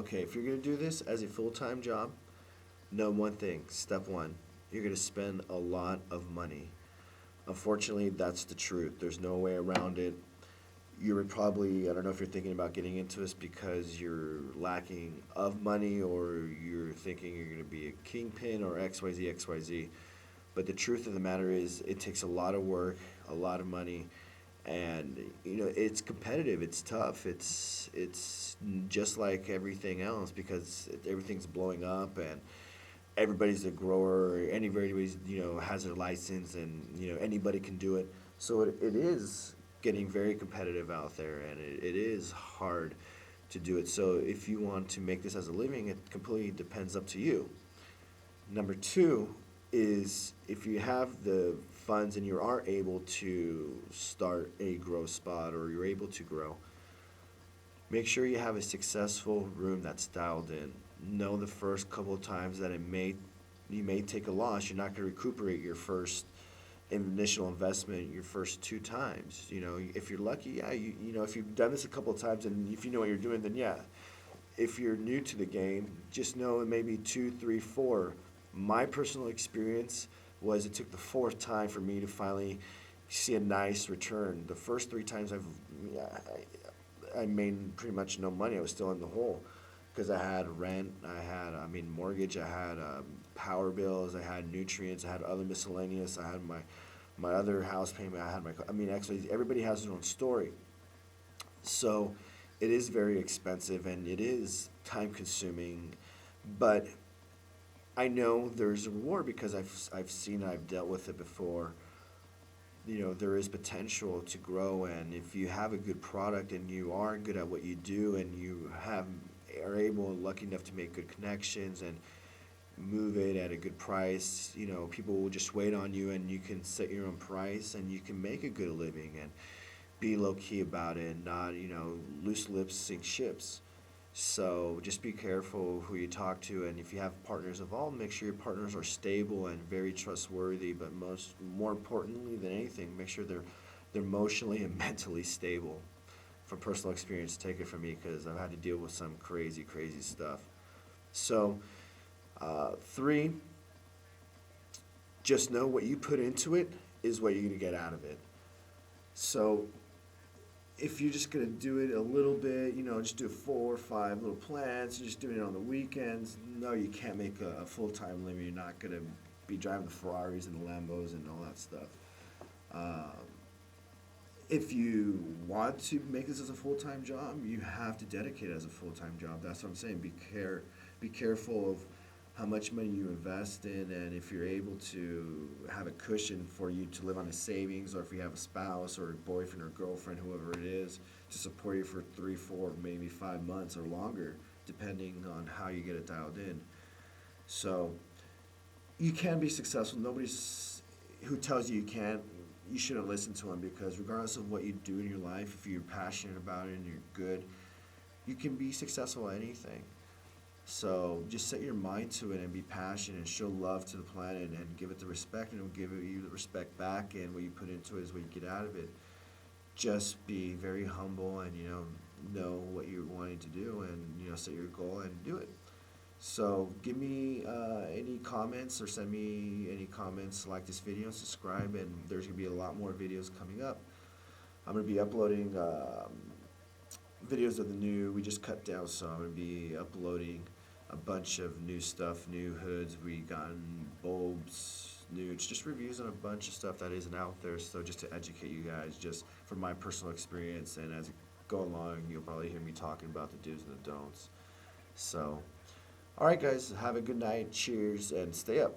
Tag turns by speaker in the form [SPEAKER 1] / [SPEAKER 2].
[SPEAKER 1] okay, if you're going to do this as a full-time job, know one thing. Step one, you're going to spend a lot of money. Unfortunately, that's the truth. There's no way around it. You're probably, I don't know if you're thinking about getting into this because you're lacking of money, or you're thinking you're going to be a kingpin or XYZ, XYZ. But the truth of the matter is, it takes a lot of work, a lot of money, and it's competitive. It's tough. It's just like everything else, because everything's blowing up, and everybody's a grower. Anybody's has their license, and anybody can do it. So it is getting very competitive out there, and it is hard to do it. So if you want to make this as a living, it completely depends up to you. Number two is, if you have the funds and you are able to start a grow spot, or you're able to grow, make sure you have a successful room that's dialed in. Know the first couple of times that you may take a loss. You're not going to recuperate your first initial investment your first two times. If you're lucky, yeah, if you've done this a couple of times and if you know what you're doing, then yeah. If you're new to the game, just know maybe two, three, four. My personal experience was, it took the fourth time for me to finally see a nice return. The first three times I made pretty much no money. I was still in the hole because I had rent, mortgage, I had power bills, I had nutrients, I had other miscellaneous, I had my other house payment, actually everybody has their own story. So it is very expensive and it is time consuming, but I know there's a reward because I've seen, I've dealt with it before. There is potential to grow, and if you have a good product and you are good at what you do, and you are able and lucky enough to make good connections and move it at a good price, people will just wait on you, and you can set your own price and you can make a good living and be low key about it, and not, loose lips sink ships. So just be careful who you talk to, and if you have partners involved, make sure your partners are stable and very trustworthy. But more importantly than anything, make sure they're emotionally and mentally stable. From personal experience, take it from me, because I've had to deal with some crazy, crazy stuff. So, three, just know what you put into it is what you're going to get out of it. So if you're just going to do it a little bit, just do 4 or 5 little plants, you're just doing it on the weekends, no, you can't make a full-time living. You're not going to be driving the Ferraris and the Lambos and all that stuff. If you want to make this as a full-time job, you have to dedicate it as a full-time job. That's what I'm saying. Be careful of how much money you invest in, and if you're able to have a cushion for you to live on a savings, or if you have a spouse or a boyfriend or girlfriend, whoever it is, to support you for 3, 4, maybe 5 months or longer, depending on how you get it dialed in. So you can be successful. Nobody's who tells you can't, you shouldn't listen to them, because regardless of what you do in your life, if you're passionate about it and you're good, you can be successful at anything. So just set your mind to it and be passionate and show love to the planet and give it the respect, and it'll give you the respect back, and what you put into it is what you get out of it. Just be very humble, and know what you're wanting to do, and set your goal and do it. So give me any comments, or send me any comments, like this video, subscribe, and there's going to be a lot more videos coming up. I'm going to be uploading videos of we just cut down, so I'm going to be uploading a bunch of new stuff, new hoods, we gotten bulbs, it's just reviews on a bunch of stuff that isn't out there, so just to educate you guys, just from my personal experience, and as I go along, you'll probably hear me talking about the do's and the don'ts. So, alright guys, have a good night, cheers, and stay up.